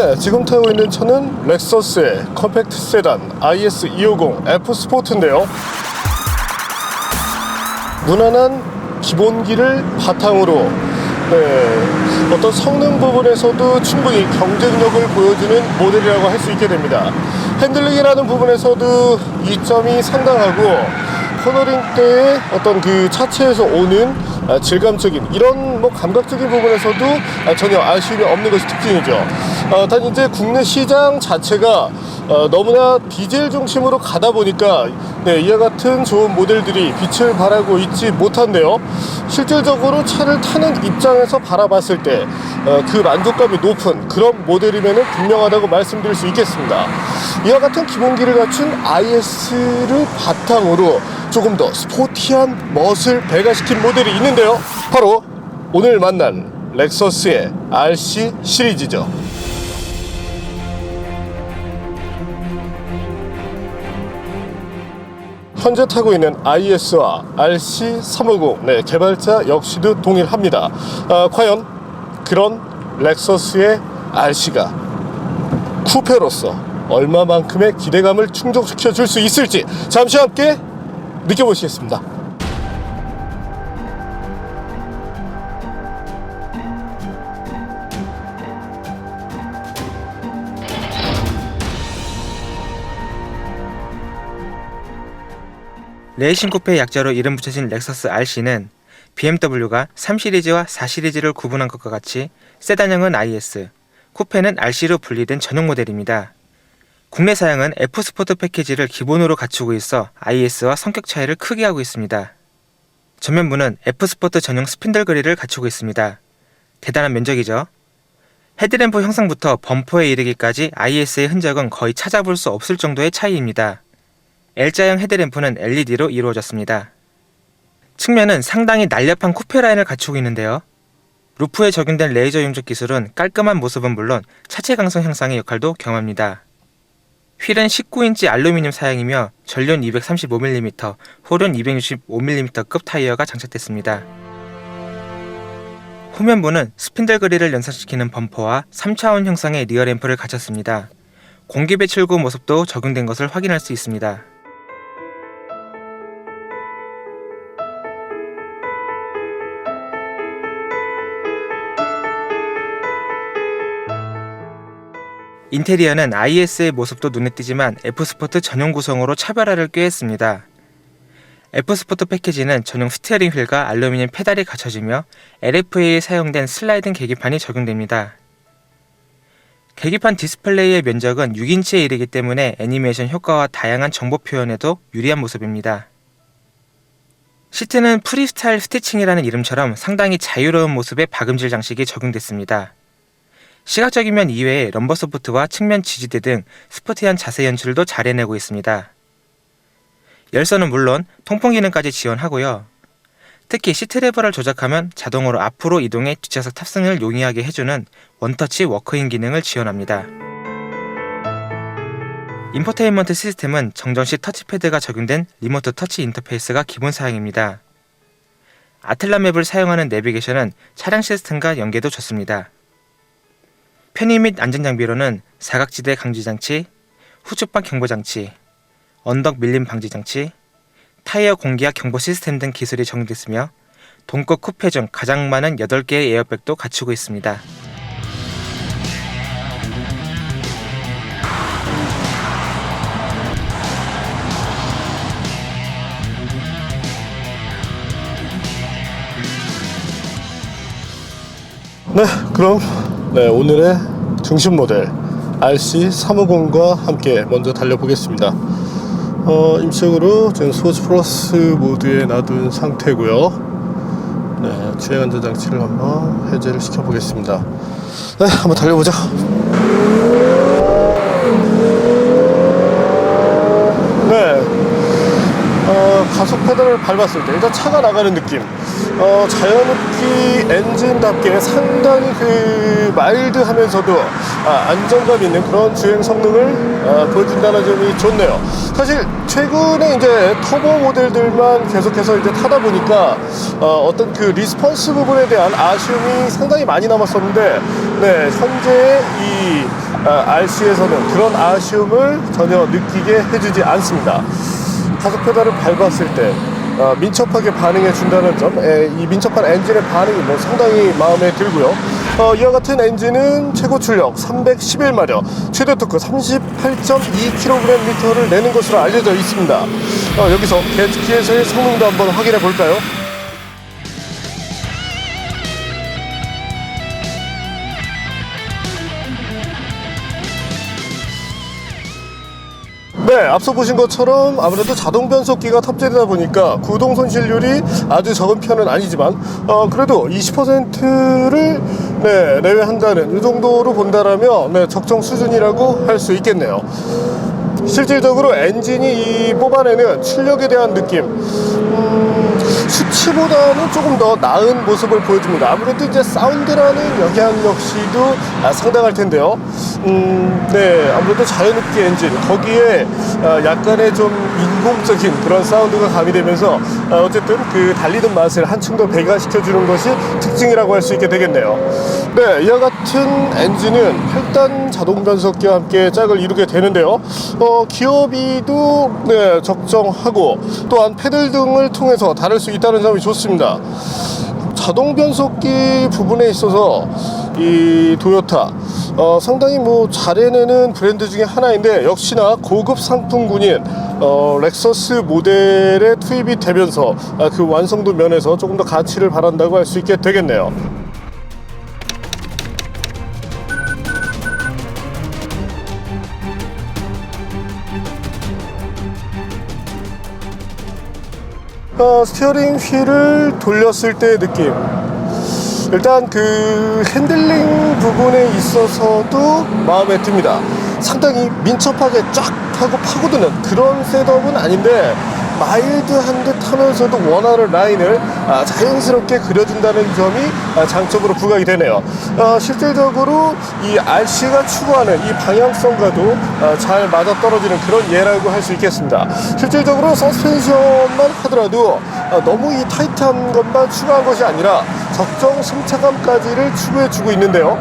네, 지금 타고 있는 차는 렉서스의 컴팩트 세단 IS250 F 스포츠인데요. 무난한 기본기를 바탕으로 어떤 성능 부분에서도 충분히 경쟁력을 보여주는 모델이라고 할 수 있게 됩니다. 핸들링이라는 부분에서도 이점이 상당하고, 코너링 때의 어떤 그 차체에서 오는 질감적인 이런 감각적인 부분에서도 전혀 아쉬움이 없는 것이 특징이죠. 단 이제 국내 시장 자체가 너무나 디젤 중심으로 가다 보니까 이와 같은 좋은 모델들이 빛을 발하고 있지 못한데요. 실질적으로 차를 타는 입장에서 바라봤을 때 그 만족감이 높은 그런 모델이면 분명하다고 말씀드릴 수 있겠습니다. 이와 같은 기본기를 갖춘 IS를 바탕으로 조금 더 스포티한 멋을 배가시킨 모델이 있는데요. 바로 오늘 만난 렉서스의 RC 시리즈죠. 현재 타고 있는 IS와 RC350 개발자 역시도 동일합니다. 과연 그런 렉서스의 RC가 쿠페로서 얼마만큼의 기대감을 충족시켜 줄 수 있을지 잠시 함께 느껴보시겠습니다. 레이싱 쿠페의 약자로 이름 붙여진 렉서스 RC는 BMW가 3시리즈와 4시리즈를 구분한 것과 같이 세단형은 IS, 쿠페는 RC로 분리된 전용 모델입니다. 국내 사양은 F 스포트 패키지를 기본으로 갖추고 있어 IS와 성격 차이를 크게 하고 있습니다. 전면부는 F 스포트 전용 스핀들 그릴을 갖추고 있습니다. 대단한 면적이죠. 헤드램프 형상부터 범퍼에 이르기까지 IS의 흔적은 거의 찾아볼 수 없을 정도의 차이입니다. L자형 헤드램프는 LED로 이루어졌습니다. 측면은 상당히 날렵한 쿠페 라인을 갖추고 있는데요. 루프에 적용된 레이저 용접 기술은 깔끔한 모습은 물론 차체 강성 향상의 역할도 겸합니다. 휠은 19인치 알루미늄 사양이며 전륜 235mm, 후륜 265mm급 타이어가 장착됐습니다. 후면부는 스핀들 그릴을 연상시키는 범퍼와 3차원 형상의 리어 램프를 갖췄습니다. 공기 배출구 모습도 적용된 것을 확인할 수 있습니다. 인테리어는 IS의 모습도 눈에 띄지만 F스포트 전용 구성으로 차별화를 꾀했습니다. F스포트 패키지는 전용 스티어링 휠과 알루미늄 페달이 갖춰지며 LFA에 사용된 슬라이딩 계기판이 적용됩니다. 계기판 디스플레이의 면적은 6인치에 이르기 때문에 애니메이션 효과와 다양한 정보 표현에도 유리한 모습입니다. 시트는 프리스타일 스티칭이라는 이름처럼 상당히 자유로운 모습의 박음질 장식이 적용됐습니다. 시각적인 면 이외에 럼버 소프트와 측면 지지대 등 스포티한 자세 연출도 잘 해내고 있습니다. 열선은 물론 통풍 기능까지 지원하고요. 특히 시트 레버를 조작하면 자동으로 앞으로 이동해 뒷좌석 탑승을 용이하게 해주는 원터치 워크인 기능을 지원합니다. 인포테인먼트 시스템은 정전시 터치패드가 적용된 리모트 터치 인터페이스가 기본 사양입니다. 아틀라 맵을 사용하는 내비게이션은 차량 시스템과 연계도 좋습니다. 편의 및 안전장비로는 사각지대 강지장치, 후측방 경보장치, 언덕 밀림 방지장치, 타이어 공기압 경보 시스템 등 기술이 적용됐으며 동급 쿠페 중 가장 많은 8개의 에어백도 갖추고 있습니다. 그럼 오늘의 중심 모델 RC350과 함께 먼저 달려보겠습니다. 임시적으로 지금 스포츠 플러스 모드에 놔둔 상태고요. 주행 안전 장치를 한번 해제를 시켜보겠습니다. 한번 달려보자. 가속파 페달을 밟았을 때 일단 차가 나가는 느낌, 자연흡기 엔진답게 상당히 그 마일드하면서도 안정감 있는 그런 주행 성능을 보여준다는 점이 좋네요. 사실 최근에 이제 터보 모델들만 계속해서 이제 타다 보니까 어떤 그 리스폰스 부분에 대한 아쉬움이 상당히 많이 남았었는데, 네, 현재 이 RC에서는 그런 아쉬움을 전혀 느끼게 해주지 않습니다. 가속 페달을 밟았을 때 민첩하게 반응해 준다는 점, 이 민첩한 엔진의 반응이 뭐 상당히 마음에 들고요. 이와 같은 엔진은 최고 출력 311마력, 최대 토크 38.2kgm를 내는 것으로 알려져 있습니다. 여기서 게트키에서의 성능도 한번 확인해 볼까요? 네, 앞서 보신 것처럼 아무래도 자동 변속기가 탑재되다 보니까 구동 손실률이 아주 적은 편은 아니지만 그래도 20%를 내외한다는 이 정도로 본다라면 적정 수준이라고 할 수 있겠네요. 실질적으로 엔진이 뽑아내는 출력에 대한 느낌, 수치보다는 조금 더 나은 모습을 보여줍니다. 아무래도 이제 사운드라는 영향 역시도 상당할 텐데요. 네, 아무래도 자연흡기 엔진, 거기에 약간의 좀 인공적인 그런 사운드가 가미되면서 어쨌든 그 달리는 맛을 한층 더 배가시켜주는 것이 특징이라고 할 수 있게 되겠네요. 네, 이와 같은 엔진은 8단 자동 변속기와 함께 짝을 이루게 되는데요. 기어비도 적정하고, 또한 패들 등을 통해서 다룰 수 있다는 점이 좋습니다. 자동 변속기 부분에 있어서 이 도요타 상당히 뭐 잘해내는 브랜드 중에 하나인데, 역시나 고급 상품군인 렉서스 모델에 투입이 되면서 그 완성도 면에서 조금 더 가치를 바란다고 할 수 있게 되겠네요. 스티어링 휠을 돌렸을 때의 느낌, 일단 그 핸들링 부분에 있어서도 마음에 듭니다. 상당히 민첩하게 쫙 하고 파고드는 그런 셋업은 아닌데, 마일드한 듯 하면서도 원하는 라인을 자연스럽게 그려준다는 점이 장점으로 부각이 되네요. 실질적으로 이 RC가 추구하는 이 방향성과도 잘 맞아떨어지는 그런 예라고 할 수 있겠습니다. 실질적으로 서스펜션만 하더라도 너무 이 타이트한 것만 추구한 것이 아니라 적정 승차감까지를 추구해주고 있는데요.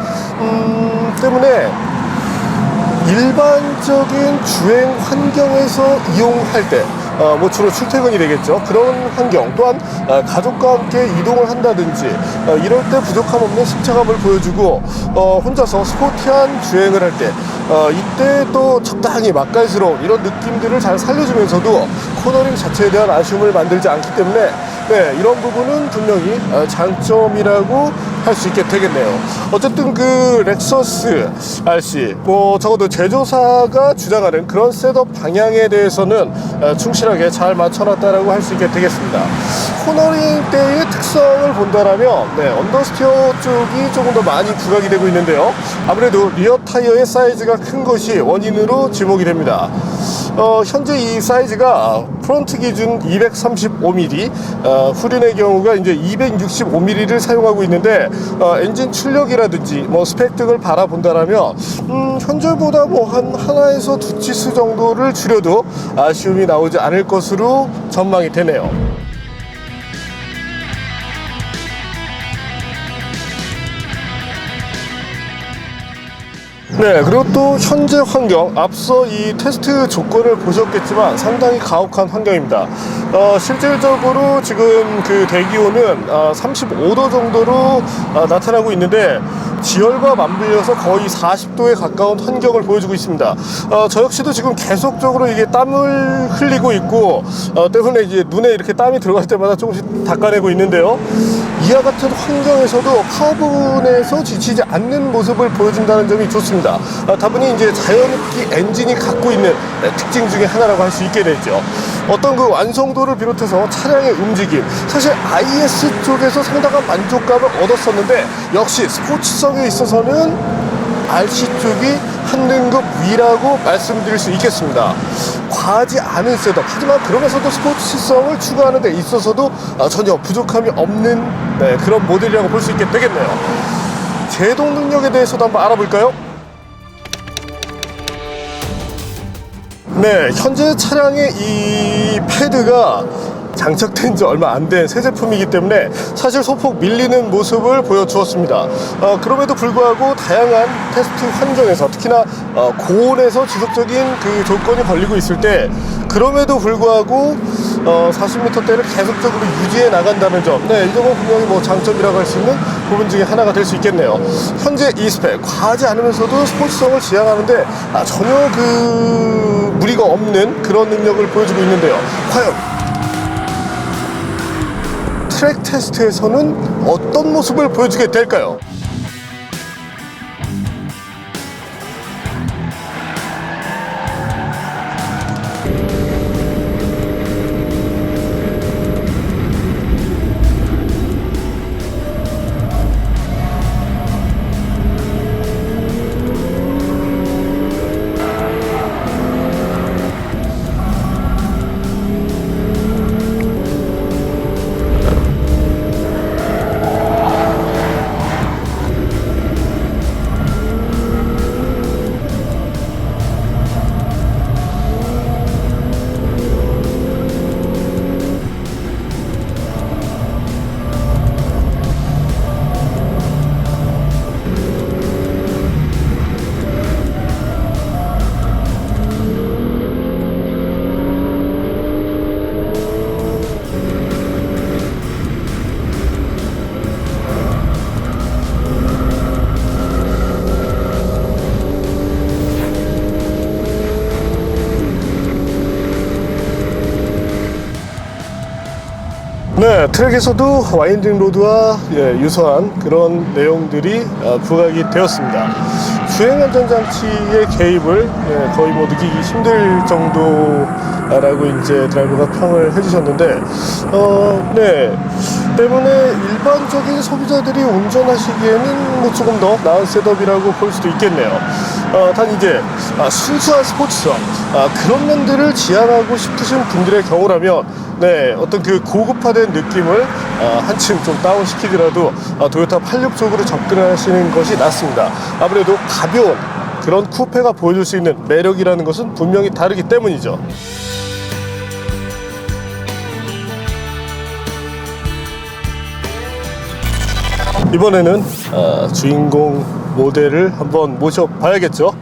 때문에 일반적인 주행 환경에서 이용할 때, 뭐 주로 출퇴근이 되겠죠. 그런 환경, 또한 가족과 함께 이동을 한다든지 이럴 때 부족함 없는 승차감을 보여주고, 혼자서 스포티한 주행을 할 때 이때 또 적당히 맛깔스러운 이런 느낌들을 잘 살려주면서도 코너링 자체에 대한 아쉬움을 만들지 않기 때문에, 네, 이런 부분은 분명히 장점이라고 할 수 있게 되겠네요. 어쨌든 그 렉서스 RC, 뭐 적어도 제조사가 주장하는 그런 셋업 방향에 대해서는 충실하게 잘 맞춰놨다라고 할 수 있게 되겠습니다. 코너링 때의 특성을 본다라면, 언더스티어 쪽이 조금 더 많이 부각이 되고 있는데요. 아무래도 리어 타이어의 사이즈가 큰 것이 원인으로 지목이 됩니다. 현재 이 사이즈가 프론트 기준 235mm, 후륜의 경우가 이제 265mm를 사용하고 있는데, 엔진 출력이라든지 뭐 스펙 등을 바라본다라면 현재보다 뭐 하나에서 두 치수 정도를 줄여도 아쉬움이 나오지 않을 것으로 전망이 되네요. 네, 그리고 또 현재 환경, 앞서 이 테스트 조건을 보셨겠지만 상당히 가혹한 환경입니다. 실질적으로 지금 그 대기온은 35도 정도로 나타나고 있는데, 지열과 맞물려서 거의 40도에 가까운 환경을 보여주고 있습니다. 저 역시도 지금 계속적으로 이게 땀을 흘리고 있고, 때문에 이제 눈에 이렇게 땀이 들어갈 때마다 조금씩 닦아내고 있는데요. 이와 같은 환경에서도 파워 부분에서 지치지 않는 모습을 보여준다는 점이 좋습니다. 다분히 이제 자연흡기 엔진이 갖고 있는 특징 중에 하나라고 할 수 있게 되죠. 어떤 그 완성도를 비롯해서 차량의 움직임, 사실 IS 쪽에서 상당한 만족감을 얻었었는데, 역시 스포츠성에 있어서는 RC 쪽이 한 등급 위라고 말씀드릴 수 있겠습니다. 과하지 않은 셋업, 하지만 그러면서도 스포츠성을 추구하는 데 있어서도 전혀 부족함이 없는 그런 모델이라고 볼 수 있게 되겠네요. 제동 능력에 대해서도 한번 알아볼까요? 네, 현재 차량의 이 패드가 장착된 지 얼마 안 된 새 제품이기 때문에 사실 소폭 밀리는 모습을 보여주었습니다. 그럼에도 불구하고 다양한 테스트 환경에서, 특히나 고온에서 지속적인 그 조건이 걸리고 있을 때, 그럼에도 불구하고 40m대를 계속적으로 유지해 나간다는 점, 이 점은 분명히 뭐 장점이라고 할 수 있는 부분 중에 하나가 될 수 있겠네요. 현재 이 스펙 과하지 않으면서도 스포츠성을 지향하는데 전혀 그 무리가 없는 그런 능력을 보여주고 있는데요. 과연 트랙 테스트에서는 어떤 모습을 보여주게 될까요? 네, 트랙에서도 와인딩 로드와 유사한 그런 내용들이 부각이 되었습니다. 주행안전장치의 개입을 거의 뭐 느끼기 힘들 정도라고 이제 드라이버가 평을 해주셨는데, 때문에 일반적인 소비자들이 운전하시기에는 뭐 조금 더 나은 셋업이라고 볼 수도 있겠네요. 단 이제 순수한 스포츠성, 그런 면들을 지향하고 싶으신 분들의 경우라면 어떤 그 고급화된 느낌을 한층 좀 다운시키더라도 토요타 86 쪽으로 접근하시는 것이 낫습니다. 아무래도 가벼운 그런 쿠페가 보여줄 수 있는 매력이라는 것은 분명히 다르기 때문이죠. 이번에는 주인공 모델을 한번 모셔봐야겠죠.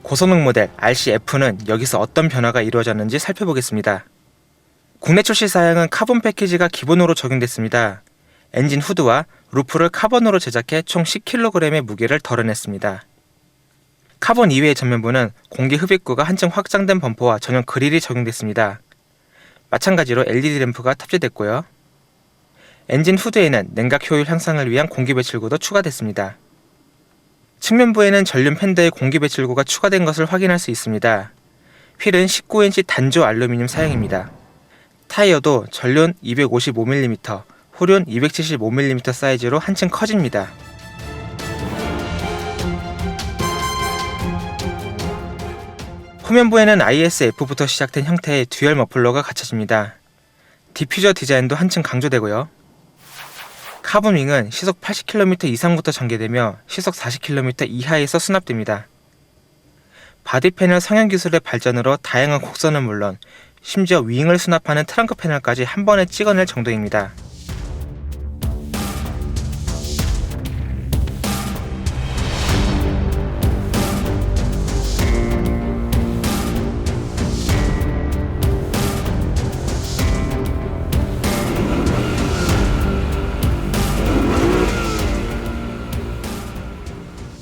고성능 모델 RCF는 여기서 어떤 변화가 이루어졌는지 살펴보겠습니다. 국내 출시 사양은 카본 패키지가 기본으로 적용됐습니다. 엔진 후드와 루프를 카본으로 제작해 총 10kg의 무게를 덜어냈습니다. 카본 이외의 전면부는 공기 흡입구가 한층 확장된 범퍼와 전용 그릴이 적용됐습니다. 마찬가지로 LED 램프가 탑재됐고요. 엔진 후드에는 냉각 효율 향상을 위한 공기 배출구도 추가됐습니다. 측면부에는 전륜 팬더에 공기 배출구가 추가된 것을 확인할 수 있습니다. 휠은 19인치 단조 알루미늄 사양입니다. 타이어도 전륜 255mm, 후륜 275mm 사이즈로 한층 커집니다. 후면부에는 ISF부터 시작된 형태의 듀얼 머플러가 갖춰집니다. 디퓨저 디자인도 한층 강조되고요. 카본윙은 시속 80km 이상부터 전개되며 시속 40km 이하에서 수납됩니다. 바디 패널 성형 기술의 발전으로 다양한 곡선은 물론 심지어 윙을 수납하는 트렁크 패널까지 한 번에 찍어낼 정도입니다.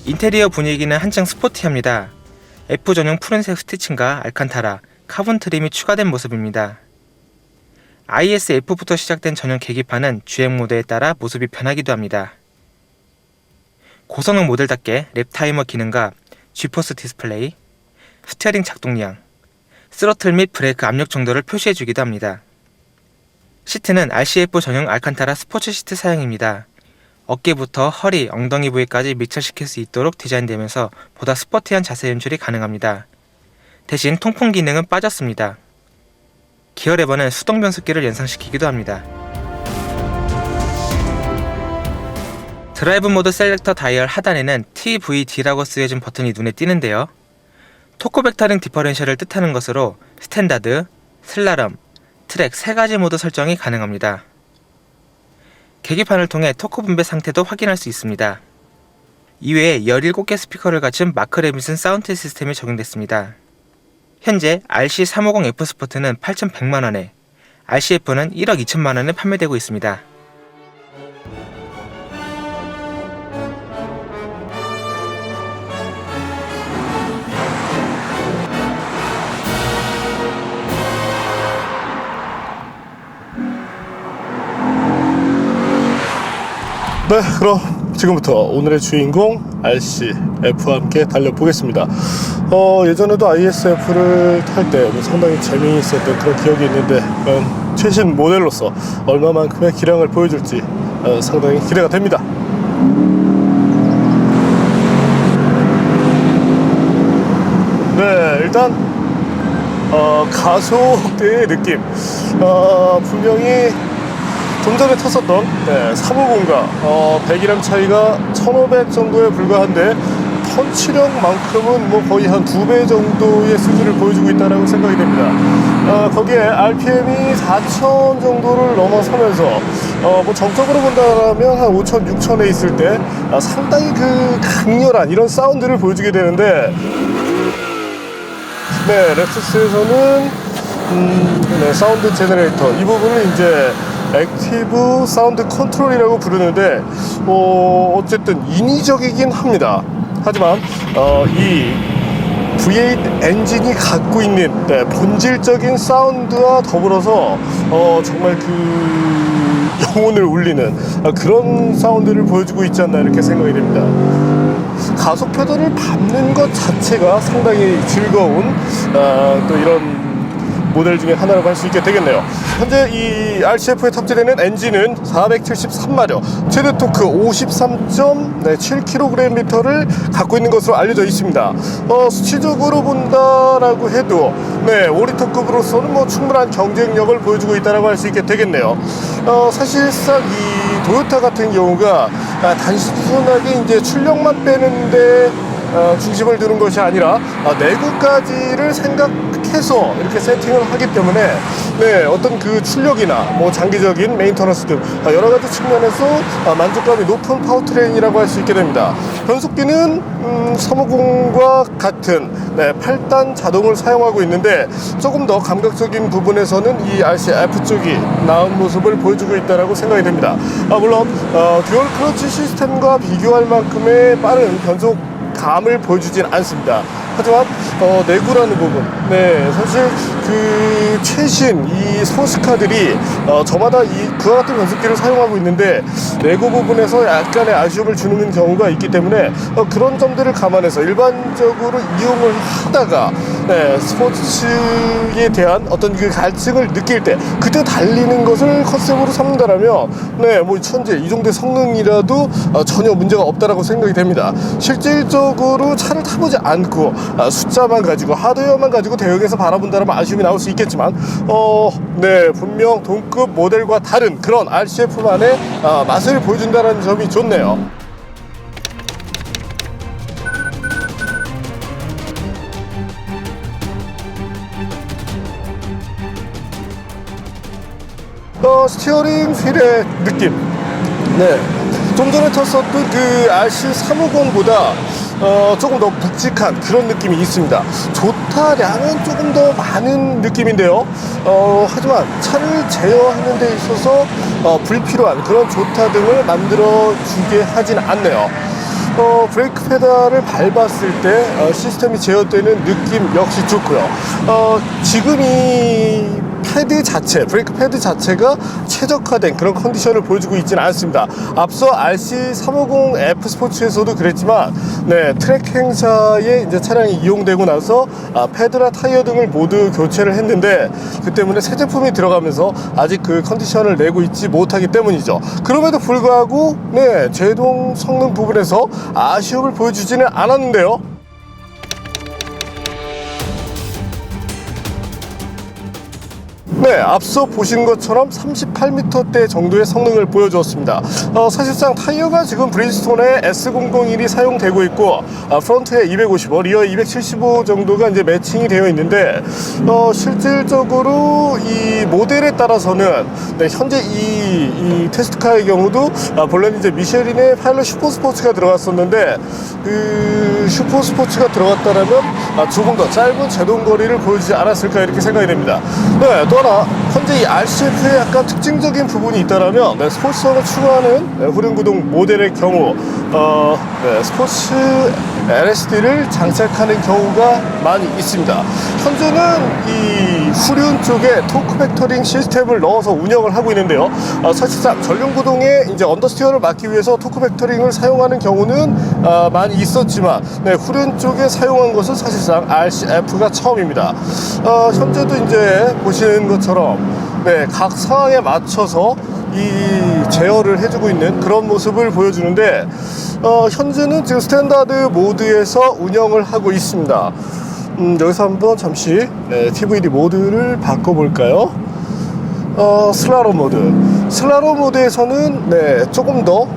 인테리어 분위기는 한층 스포티합니다. F 전용 푸른색 스티칭과 알칸타라, 카본 트림이 추가된 모습입니다. ISF부터 시작된 전용 계기판은 주행 모드에 따라 모습이 변하기도 합니다. 고성능 모델답게 랩타이머 기능과 G포스 디스플레이, 스티어링 작동량, 스로틀 및 브레이크 압력 정도를 표시해주기도 합니다. 시트는 RCF 전용 알칸타라 스포츠 시트 사양입니다. 어깨부터 허리, 엉덩이 부위까지 밀착시킬 수 있도록 디자인되면서 보다 스포티한 자세 연출이 가능합니다. 대신 통풍 기능은 빠졌습니다. 기어 레버는 수동 변속기를 연상시키기도 합니다. 드라이브 모드 셀렉터 다이얼 하단에는 TVD라고 쓰여진 버튼이 눈에 띄는데요. 토크 벡터링 디퍼런셜을 뜻하는 것으로 스탠다드, 슬라럼, 트랙 3가지 모드 설정이 가능합니다. 계기판을 통해 토크 분배 상태도 확인할 수 있습니다. 이외에 17개 스피커를 갖춘 마크 레빗슨 사운드 시스템이 적용됐습니다. 현재 RC350F 스포트는 8,100만원에, RCF는 1억 2천만원에 판매되고 있습니다. 네, 그럼 지금부터 오늘의 주인공 RCF와 함께 달려보겠습니다. 예전에도 ISF를 탈 때 상당히 재미있었던 그런 기억이 있는데 최신 모델로서 얼마만큼의 기량을 보여줄지 상당히 기대가 됩니다. 네, 일단 가속대의 느낌 분명히 좀 전에 탔었던 350과 100이랑 차이가 1500 정도에 불과한데 펀치력만큼은 뭐 거의 한 2배 정도의 수준을 보여주고 있다고 생각이 됩니다. 거기에 RPM이 4000 정도를 넘어서면서 뭐 정적으로 본다면 한 5000, 6000에 있을 때 상당히 그 강렬한 이런 사운드를 보여주게 되는데 네, 렉서스에서는 사운드 제너레이터 이 부분을 이제 액티브 사운드 컨트롤이라고 부르는데 어쨌든 인위적이긴 합니다. 하지만 이 V8 엔진이 갖고 있는 본질적인 사운드와 더불어서 정말 그 영혼을 울리는 그런 사운드를 보여주고 있지 않나 이렇게 생각이 됩니다. 가속 페달을 밟는 것 자체가 상당히 즐거운 또 이런 모델 중에 하나라고 할 수 있게 되겠네요. 현재 이 RCF에 탑재되는 엔진은 473마력, 최대 토크 53.7kgm를 갖고 있는 것으로 알려져 있습니다. 수치적으로 본다라고 해도 5리터급으로서는 뭐 충분한 경쟁력을 보여주고 있다라고 할 수 있게 되겠네요. 사실상 이 도요타 같은 경우가 단순하게 이제 출력만 빼는데 중심을 두는 것이 아니라 내구까지를 생각해서 이렇게 세팅을 하기 때문에 어떤 그 출력이나 뭐 장기적인 메인터넌스 등 여러 가지 측면에서 만족감이 높은 파워트레인이라고 할 수 있게 됩니다. 변속기는 350과 같은 8단 자동을 사용하고 있는데 조금 더 감각적인 부분에서는 이 RCF 쪽이 나은 모습을 보여주고 있다고 생각이 됩니다. 물론 듀얼 클러치 시스템과 비교할 만큼의 빠른 변속 감을 보여주진 않습니다. 하지만 내구라는 부분, 네, 사실 그 최신 이 스포츠카들이 저마다 그와 같은 변속기를 사용하고 있는데 내구 부분에서 약간의 아쉬움을 주는 경우가 있기 때문에 그런 점들을 감안해서 일반적으로 이용을 하다가 네, 스포츠에 대한 어떤 그 갈증을 느낄 때 그때 달리는 것을 컨셉으로 삼는다라면 네, 뭐 현재 이 정도의 성능이라도 전혀 문제가 없다라고 생각이 됩니다. 실질적으로 차를 타보지 않고 숫자만 가지고 하드웨어만 가지고 대응해서 바라본다라면 아쉬움이 나올 수 있겠지만 네, 분명 동급 모델과 다른 그런 RCF만의 맛을 보여준다는 점이 좋네요. 스티어링 휠의 느낌, 네, 좀 전에 탔었던 그 RC350보다 조금 더 묵직한 그런 느낌이 있습니다. 조타량은 조금 더 많은 느낌인데요. 하지만 차를 제어하는 데 있어서 불필요한 그런 조타 등을 만들어주게 하진 않네요. 브레이크 페달을 밟았을 때 시스템이 제어되는 느낌 역시 좋고요. 지금 이 패드 자체, 브레이크 패드 자체가 최적화된 그런 컨디션을 보여주고 있지는 않습니다. 앞서 RC350F 스포츠에서도 그랬지만, 네, 트랙 행사에 이제 차량이 이용되고 나서 패드나 타이어 등을 모두 교체를 했는데 그 때문에 새 제품이 들어가면서 아직 그 컨디션을 내고 있지 못하기 때문이죠. 그럼에도 불구하고 네, 제동 성능 부분에서 아쉬움을 보여주지는 않았는데요. 네, 앞서 보신 것처럼 38m대 정도의 성능을 보여주었습니다. 사실상 타이어가 지금 브리지스톤의 S001이 사용되고 있고 프론트에 255, 리어에 275 정도가 이제 매칭이 되어 있는데 실질적으로 이 모델에 따라서는 네, 현재 이 테스트카의 경우도 본래는 이제 미쉐린의 파일럿 슈퍼스포츠가 들어갔었는데 그 슈퍼스포츠가 들어갔다라면 조금 더 짧은 제동거리를 보여주지 않았을까 이렇게 생각이 됩니다. 네, 또 하나 현재 이 RCF의 약간 특징적인 부분이 있다라면 네, 스포츠성을 추구하는 네, 후륜구동 모델의 경우 네, 스포츠 LSD를 장착하는 경우가 많이 있습니다. 현재는 이 후륜 쪽에 토크 팩터링 시스템을 넣어서 운영을 하고 있는데요. 사실상 전륜구동에 이제 언더스티어를 막기 위해서 토크 팩터링을 사용하는 경우는 많이 있었지만 네, 후륜 쪽에 사용한 것은 사실상 RCF가 처음입니다. 현재도 이제 보시는 것처럼 네, 각 상황에 맞춰서 이 제어를 해주고 있는 그런 모습을 보여주는데 현재는 지금 스탠다드 모드에서 운영을 하고 있습니다. 여기서 한번 잠시 TVD 모드를 바꿔볼까요? 슬라롬 모드. 슬라롬 모드에서는 네, 조금 더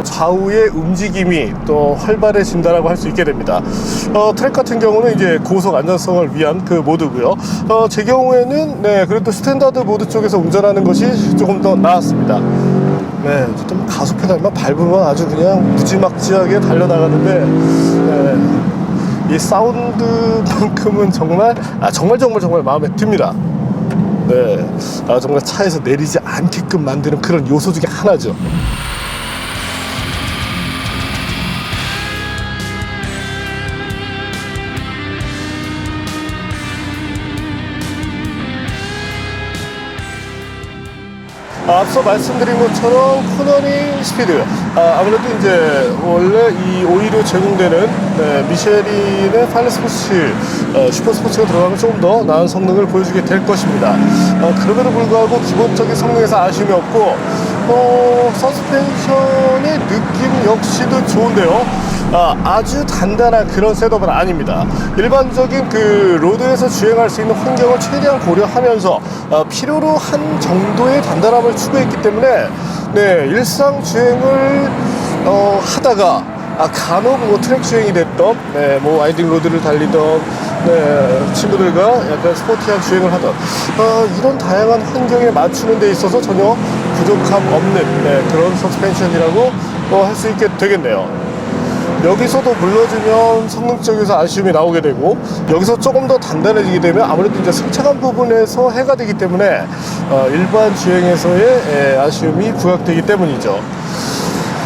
좌우의 움직임이 또 활발해진다라고 할 수 있게 됩니다. 트랙 같은 경우는 이제 고속 안전성을 위한 그 모드고요. 제 경우에는 네, 그래도 스탠다드 모드 쪽에서 운전하는 것이 조금 더 나았습니다. 네, 어쨌든 가속 페달만 밟으면 아주 그냥 무지막지하게 달려나가는데 네, 이 사운드만큼은 정말 정말 마음에 듭니다. 네, 정말 차에서 내리지 않게끔 만드는 그런 요소 중에 하나죠. 앞서 말씀드린 것처럼 코너링 스피드 아무래도 이제 원래 이 오히려 제공되는 네, 미쉐린의 파일럿 스포츠 슈퍼스포츠가 들어가면 조금 더 나은 성능을 보여주게 될 것입니다. 그럼에도 불구하고 기본적인 성능에서 아쉬움이 없고 서스펜션의 느낌 역시도 좋은데요. 아주 단단한 그런 셋업은 아닙니다. 일반적인 그 로드에서 주행할 수 있는 환경을 최대한 고려하면서 필요로 한 정도의 단단함을 추구했기 때문에 네, 일상 주행을 하다가 간혹 뭐 트랙 주행이 됐던 네, 뭐 와인딩 로드를 달리던 네, 친구들과 약간 스포티한 주행을 하던 이런 다양한 환경에 맞추는 데 있어서 전혀 부족함 없는 네, 그런 서스펜션이라고 할 수 있게 되겠네요. 여기서도 물러주면 성능적에서 아쉬움이 나오게 되고 여기서 조금 더 단단해지게 되면 아무래도 이제 승차감 부분에서 해가 되기 때문에 일반 주행에서의 아쉬움이 부각되기 때문이죠.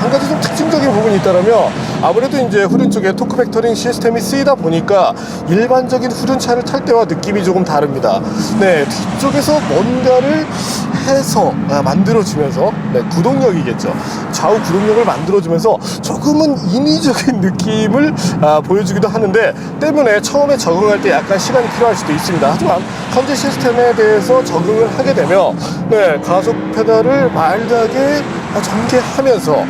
한 가지 좀 특징적인 부분이 있다면 아무래도 이제 후륜 쪽에 토크 벡터링 시스템이 쓰이다 보니까 일반적인 후륜차를 탈 때와 느낌이 조금 다릅니다. 네, 뒤쪽에서 뭔가를 해서 만들어주면서, 네, 구동력이겠죠. 좌우 구동력을 만들어주면서 조금은 인위적인 느낌을 보여주기도 하는데, 때문에 처음에 적응할 때 약간 시간이 필요할 수도 있습니다. 하지만 현재 시스템에 대해서 적응을 하게 되면, 네, 가속 페달을 마일드하게 전개하면서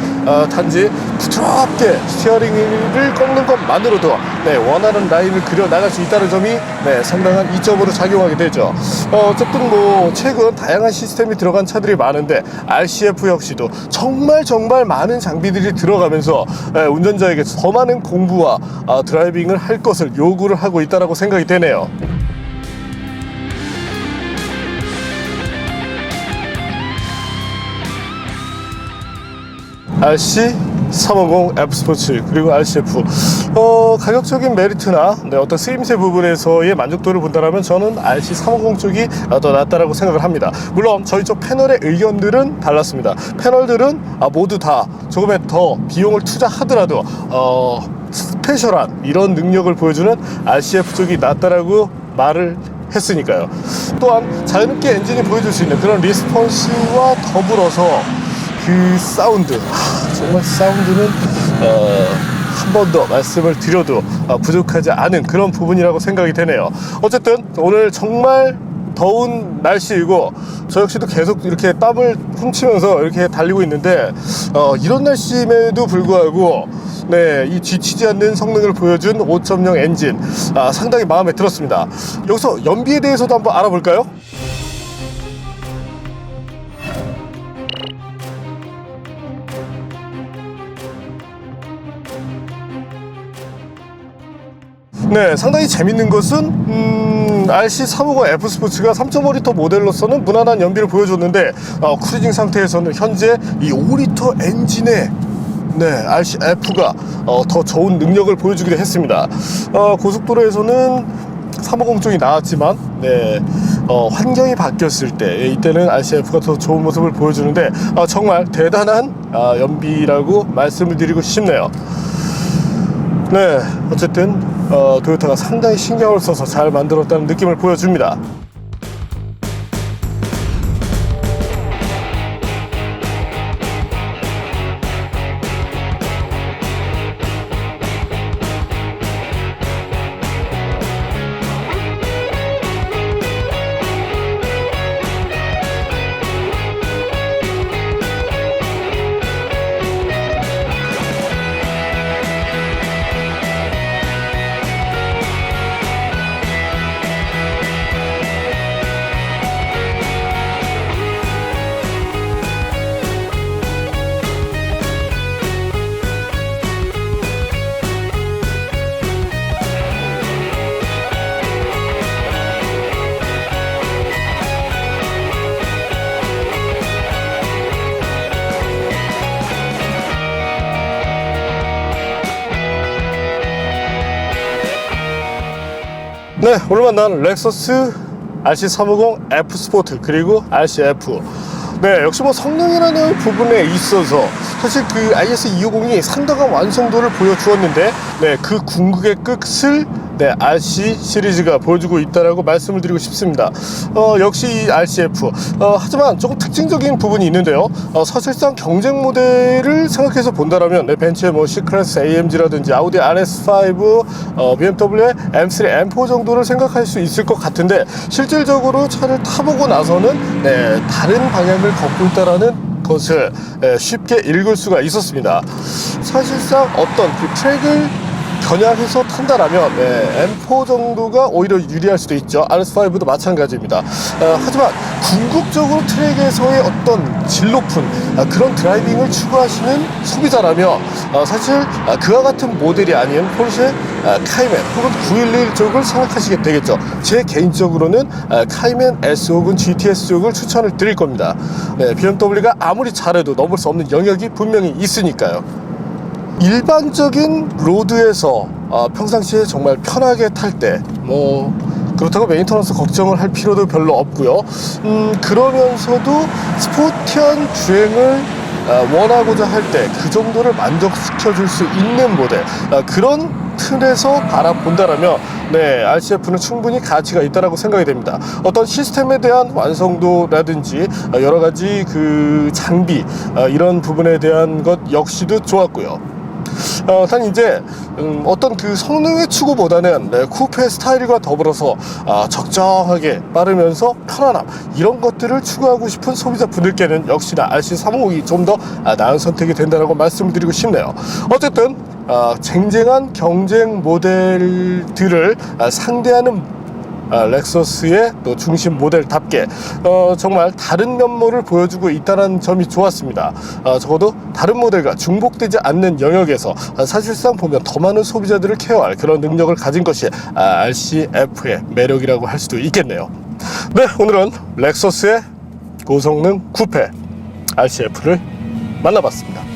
단지 부드럽게 스티어링을 꺾는 것만으로도, 네, 원하는 라인을 그려 나갈 수 있다는 점이, 네, 상당한 이점으로 작용하게 되죠. 어쨌든 뭐 최근 다양한 시스템이 들어간 차들이 많은데 RCF 역시도 정말 많은 장비들이 들어가면서 운전자에게 더 많은 공부와 드라이빙을 할 것을 요구를 하고 있다고 생각이 되네요. RC350 F 스포츠 그리고 RCF, 가격적인 메리트나, 네, 어떤 쓰임새 부분에서의 만족도를 본다면 저는 RC350 쪽이 더 낫다라고 생각을 합니다. 물론 저희 쪽 패널의 의견들은 달랐습니다. 패널들은 모두 다 조금의 더 비용을 투자하더라도 스페셜한 이런 능력을 보여주는 RCF 쪽이 낫다라고 말을 했으니까요. 또한 자유롭게 엔진이 보여줄 수 있는 그런 리스폰스와 더불어서 그 사운드, 정말 사운드는 한 번 더 말씀을 드려도 부족하지 않은 그런 부분이라고 생각이 되네요. 어쨌든 오늘 정말 더운 날씨이고 저 역시도 계속 이렇게 땀을 훔치면서 이렇게 달리고 있는데, 이런 날씨임에도 불구하고, 네, 이 지치지 않는 성능을 보여준 5.0 엔진, 상당히 마음에 들었습니다. 여기서 연비에 대해서도 한번 알아볼까요? 네, 상당히 재밌는 것은 RC350 F 스포츠가 3.5리터 모델로서는 무난한 연비를 보여줬는데, 크루징 상태에서는 현재 이 5리터 엔진의, 네, RCF가 더 좋은 능력을 보여주기도 했습니다. 고속도로에서는 350 쪽이 나왔지만, 네, 환경이 바뀌었을 때, 이때는 RCF가 더 좋은 모습을 보여주는데, 정말 대단한 연비라고 말씀을 드리고 싶네요. 네, 어쨌든 토요타가 상당히 신경을 써서 잘 만들었다는 느낌을 보여줍니다. 네, 오늘 만난 렉서스 RC350 F 스포트 그리고 RCF, 네, 역시 뭐 성능이라는 부분에 있어서 사실 그 IS250이 상당한 완성도를 보여주었는데, 네, 그 궁극의 끝을, 네, RC 시리즈가 보여주고 있다라고 말씀을 드리고 싶습니다. 역시 이 RCF, 하지만 조금 특징적인 부분이 있는데요. 사실상 경쟁 모델을 생각해서 본다라면, 네, 벤츠의 뭐 C클래스 AMG라든지 아우디 RS5, BMW의 M3, M4 정도를 생각할 수 있을 것 같은데, 실질적으로 차를 타보고 나서는, 네, 다른 방향을 걷고 있다라는 것을 쉽게 읽을 수가 있었습니다. 사실상 어떤 그 트랙을 겨냥해서 탄다라면, 네, M4 정도가 오히려 유리할 수도 있죠. RS5도 마찬가지입니다. 하지만 궁극적으로 트랙에서의 어떤 질 높은 그런 드라이빙을 추구하시는 소비자라면, 사실 그와 같은 모델이 아닌 포르쉐 카이맨 혹은 911 쪽을 생각하시게 되겠죠. 제 개인적으로는 카이맨 S 혹은 GTS 쪽을 추천을 드릴 겁니다. 네, BMW가 아무리 잘해도 넘을 수 없는 영역이 분명히 있으니까요. 일반적인 로드에서 평상시에 정말 편하게 탈 때, 뭐 그렇다고 메인터넌스 걱정을 할 필요도 별로 없고요. 그러면서도 스포티한 주행을 원하고자 할 때 그 정도를 만족시켜 줄 수 있는 모델, 그런 틀에서 바라본다라면 RCF는 충분히 가치가 있다라고 생각이 됩니다. 어떤 시스템에 대한 완성도라든지 여러 가지 그 장비, 이런 부분에 대한 것 역시도 좋았고요. 단 이제 어떤 그 성능의 추구보다는 쿠페 스타일과 더불어서 적정하게 빠르면서 편안함, 이런 것들을 추구하고 싶은 소비자분들께는 역시나 RC350이 좀 더 나은 선택이 된다고 말씀을 드리고 싶네요. 어쨌든 쟁쟁한 경쟁 모델들을 상대하는 렉서스의 또 중심 모델답게 정말 다른 면모를 보여주고 있다는 점이 좋았습니다. 적어도 다른 모델과 중복되지 않는 영역에서 사실상 보면 더 많은 소비자들을 케어할 그런 능력을 가진 것이 RCF의 매력이라고 할 수도 있겠네요. 네, 오늘은 렉서스의 고성능 쿠페 RCF를 만나봤습니다.